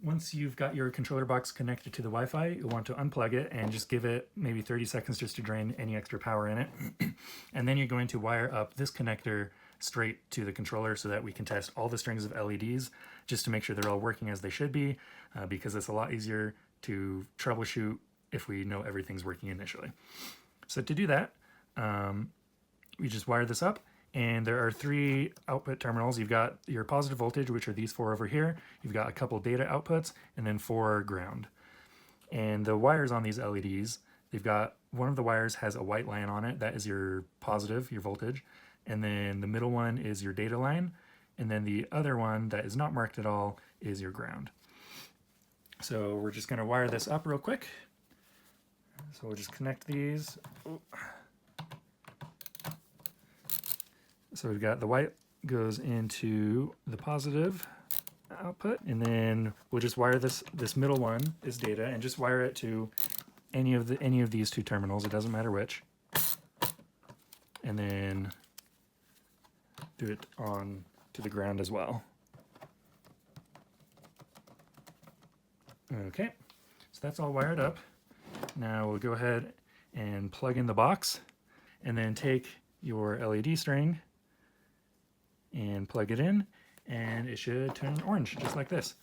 Once you've got your controller box connected to the Wi-Fi, you'll want to unplug it and just give it maybe 30 seconds just to drain any extra power in it. And then you're going to wire up this connector straight to the controller so that we can test all the strings of LEDs just to make sure they're all working as they should be, because it's a lot easier to troubleshoot if we know everything's working initially. So to do that, we just wire this up, and there are 3 output terminals. You've got your positive voltage, which are these 4 over here. You've got a couple data outputs, and then 4 ground. And the wires on these LEDs, they've got, one of the wires has a white line on it. That is your positive, your voltage. And then the middle one is your data line. And then the other one that is not marked at all is your ground. So we're just gonna wire this up real quick. So we'll just connect these. So we've got the white goes into the positive output, and then we'll just wire this middle one is data, and just wire it to any of these 2 terminals. It doesn't matter which. And then do it on to the ground as well. Okay, so that's all wired up. Now we'll go ahead and plug in the box, and then take your LED string and plug it in, and it should turn orange just like this.